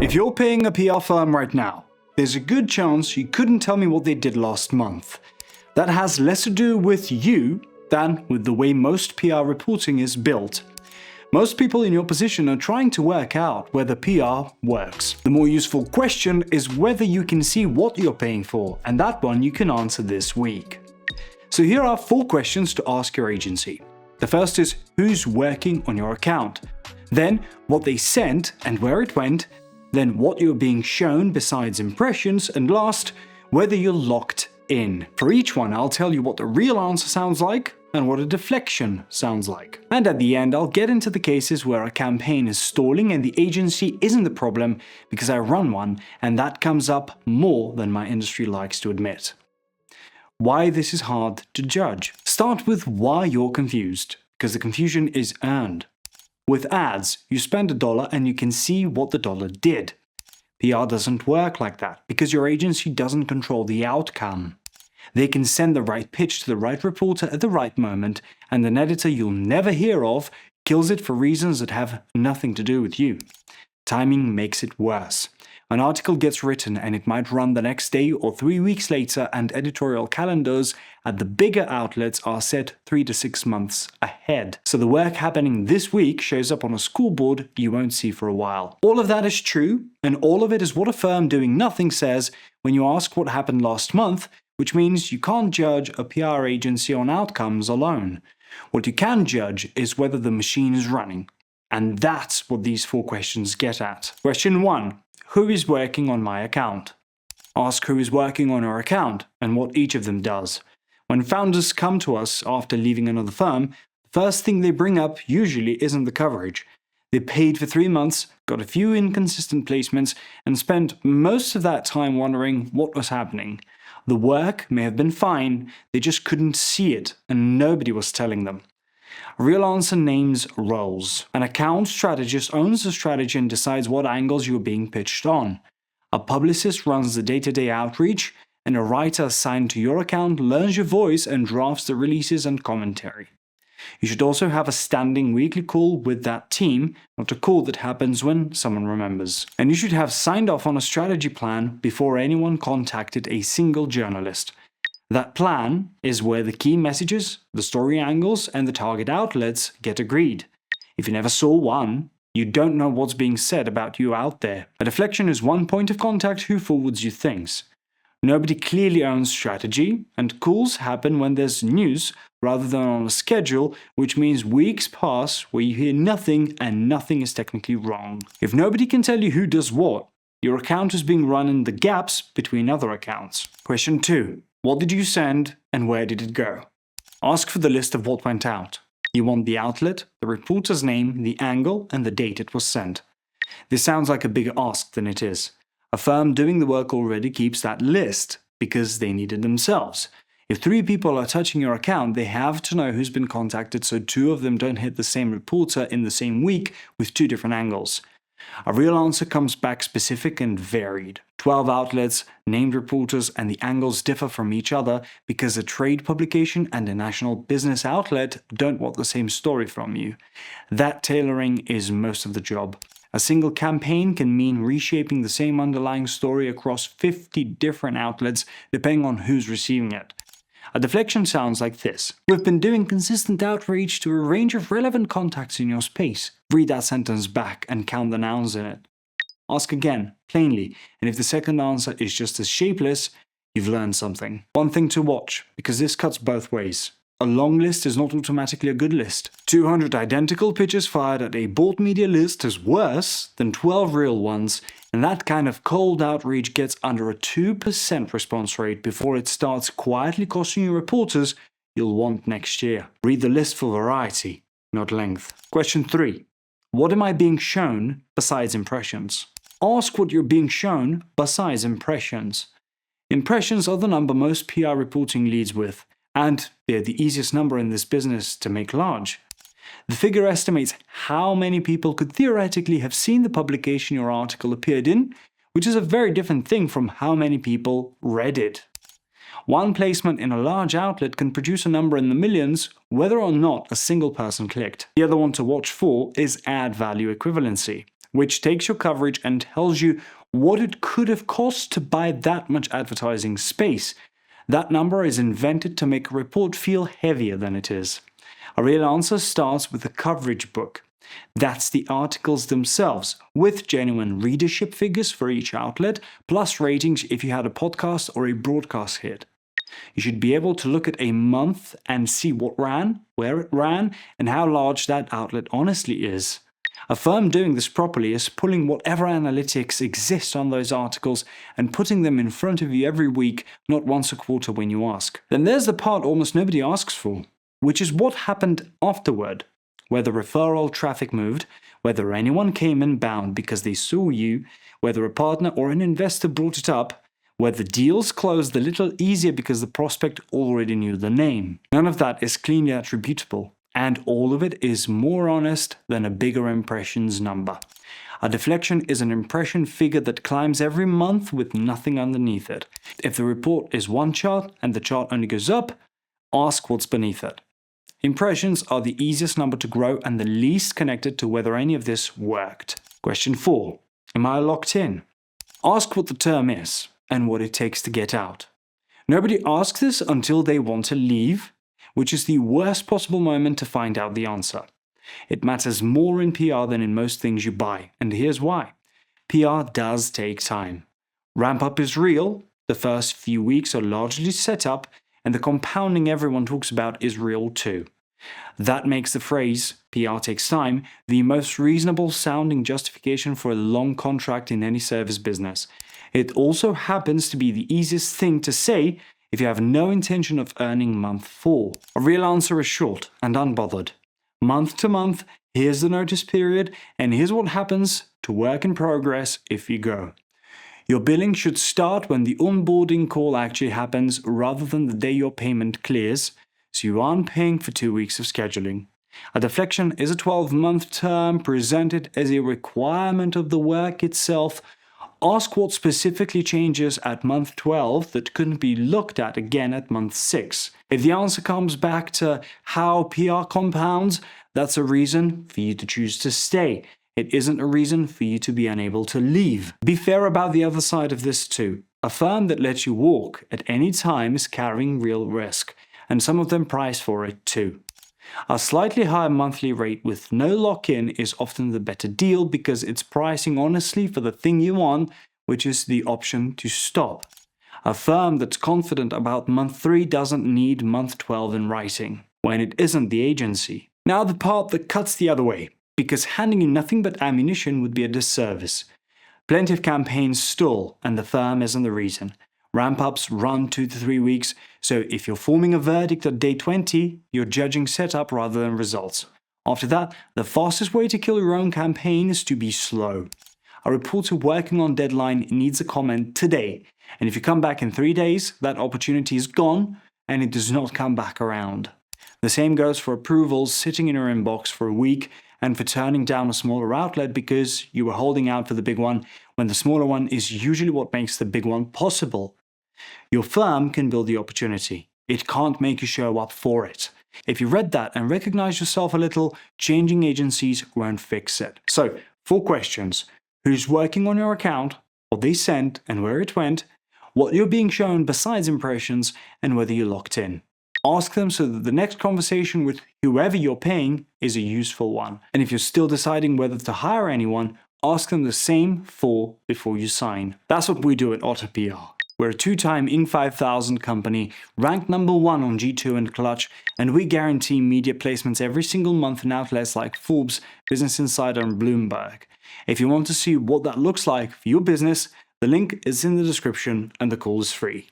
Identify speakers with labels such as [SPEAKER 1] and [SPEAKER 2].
[SPEAKER 1] If you're paying a PR firm right now, there's a good chance you couldn't tell me what they did last month. That has less to do with you than with the way most PR reporting is built. Most people in your position are trying to work out whether PR works. The more useful question is whether you can see what you're paying for, and that one you can answer this week. So here are 4 questions to ask your agency. The first is who's working on your account, then what they sent and where it went, then what you're being shown besides impressions, and last, whether you're locked in. For each one, I'll tell you what the real answer sounds like and what a deflection sounds like. And at the end, I'll get into the cases where a campaign is stalling and the agency isn't the problem because I run one, and that comes up more than my industry likes to admit. Why this is hard to judge. Start with why you're confused, because the confusion is earned. With ads, you spend $1 and you can see what the dollar did. PR doesn't work like that because your agency doesn't control the outcome. They can send the right pitch to the right reporter at the right moment, and an editor you'll never hear of kills it for reasons that have nothing to do with you. Timing makes it worse. An article gets written and it might run the next day or 3 weeks later, and editorial calendars at the bigger outlets are set 3 to 6 months ahead. So the work happening this week shows up on a scoreboard you won't see for a while. All of that is true, and all of it is what a firm doing nothing says when you ask what happened last month, which means you can't judge a PR agency on outcomes alone. What you can judge is whether the machine is running. And that's what these 4 questions get at. Question 1. Who is working on my account? Ask who is working on our account and what each of them does. When founders come to us after leaving another firm, the first thing they bring up usually isn't the coverage. They paid for 3 months, got a few inconsistent placements, and spent most of that time wondering what was happening. The work may have been fine, they just couldn't see it, and nobody was telling them. A real answer names roles. An account strategist owns the strategy and decides what angles you are being pitched on. A publicist runs the day-to-day outreach, and a writer assigned to your account learns your voice and drafts the releases and commentary. You should also have a standing weekly call with that team, not a call that happens when someone remembers. And you should have signed off on a strategy plan before anyone contacted a single journalist. That plan is where the key messages, the story angles, and the target outlets get agreed. If you never saw one, you don't know what's being said about you out there. A deflection is one point of contact who forwards you things. Nobody clearly owns strategy, and calls happen when there's news rather than on a schedule, which means weeks pass where you hear nothing and nothing is technically wrong. If nobody can tell you who does what, your account is being run in the gaps between other accounts. Question 2. What did you send and where did it go? Ask for the list of what went out. You want the outlet, the reporter's name, the angle, and the date it was sent. This sounds like a bigger ask than it is. A firm doing the work already keeps that list because they need it themselves. If 3 people are touching your account, they have to know who's been contacted so 2 of them don't hit the same reporter in the same week with 2 different angles. A real answer comes back specific and varied. 12 outlets, named reporters, and the angles differ from each other because a trade publication and a national business outlet don't want the same story from you. That tailoring is most of the job. A single campaign can mean reshaping the same underlying story across 50 different outlets depending on who's receiving it. A deflection sounds like this. We've been doing consistent outreach to a range of relevant contacts in your space. Read that sentence back and count the nouns in it. Ask again, plainly, and if the second answer is just as shapeless, you've learned something. One thing to watch, because this cuts both ways. A long list is not automatically a good list. 200 identical pitches fired at a bought media list is worse than 12 real ones, and that kind of cold outreach gets under a 2% response rate before it starts quietly costing you reporters you'll want next year. Read the list for variety, not length. Question 3. What am I being shown besides impressions? Ask what you're being shown besides impressions. Impressions are the number most PR reporting leads with, and they're the easiest number in this business to make large. The figure estimates how many people could theoretically have seen the publication your article appeared in, which is a very different thing from how many people read it. One placement in a large outlet can produce a number in the millions, whether or not a single person clicked. The other one to watch for is ad value equivalency. which takes your coverage and tells you what it could have cost to buy that much advertising space. That number is invented to make a report feel heavier than it is. A real answer starts with the coverage book. That's the articles themselves, with genuine readership figures for each outlet, plus ratings if you had a podcast or a broadcast hit. You should be able to look at a month and see what ran, where it ran, and how large that outlet honestly is. A firm doing this properly is pulling whatever analytics exist on those articles and putting them in front of you every week, not once a quarter when you ask. Then there's the part almost nobody asks for, which is what happened afterward. Whether referral traffic moved, whether anyone came inbound because they saw you, whether a partner or an investor brought it up, whether deals closed a little easier because the prospect already knew the name. None of that is cleanly attributable, and all of it is more honest than a bigger impressions number. A deflection is an impression figure that climbs every month with nothing underneath it. If the report is one chart and the chart only goes up, ask what's beneath it. Impressions are the easiest number to grow and the least connected to whether any of this worked. Question 4. Am I locked in? Ask what the term is and what it takes to get out. Nobody asks this until they want to leave, which is the worst possible moment to find out the answer. It matters more in PR than in most things you buy, and here's why. PR does take time. Ramp up is real, the first few weeks are largely set up, and the compounding everyone talks about is real too. That makes the phrase, PR takes time, the most reasonable sounding justification for a long contract in any service business. It also happens to be the easiest thing to say if you have no intention of earning month 4. A real answer is short and unbothered. Month to month, here's the notice period, and here's what happens to work in progress if you go. Your billing should start when the onboarding call actually happens rather than the day your payment clears, so you aren't paying for 2 weeks of scheduling. A deflection is a 12-month term presented as a requirement of the work itself. Ask what specifically changes at month 12 that couldn't be looked at again at month 6. If the answer comes back to how PR compounds, that's a reason for you to choose to stay. It isn't a reason for you to be unable to leave. Be fair about the other side of this too. A firm that lets you walk at any time is carrying real risk, and some of them price for it too. A slightly higher monthly rate with no lock-in is often the better deal because it's pricing honestly for the thing you want, which is the option to stop. A firm that's confident about month 3 doesn't need month 12 in writing, when it isn't the agency. Now the part that cuts the other way, because handing you nothing but ammunition would be a disservice. Plenty of campaigns stall, and the firm isn't the reason. Ramp-ups run 2 to 3 weeks, so if you're forming a verdict at day 20, you're judging setup rather than results. After that, the fastest way to kill your own campaign is to be slow. A reporter working on deadline needs a comment today, and if you come back in 3 days, that opportunity is gone, and it does not come back around. The same goes for approvals sitting in your inbox for a week, and for turning down a smaller outlet because you were holding out for the big one when the smaller one is usually what makes the big one possible. Your firm can build the opportunity. It can't make you show up for it. If you read that and recognize yourself a little, changing agencies won't fix it. So, 4 questions. Who's working on your account, what they sent and where it went, what you're being shown besides impressions, and whether you're locked in. Ask them so that the next conversation with whoever you're paying is a useful one. And if you're still deciding whether to hire anyone, ask them the same 4 before you sign. That's what we do at Otter PR. We're a 2-time Inc. 5000 company, ranked number 1 on G2 and Clutch, and we guarantee media placements every single month in outlets like Forbes, Business Insider, and Bloomberg. If you want to see what that looks like for your business, the link is in the description and the call is free.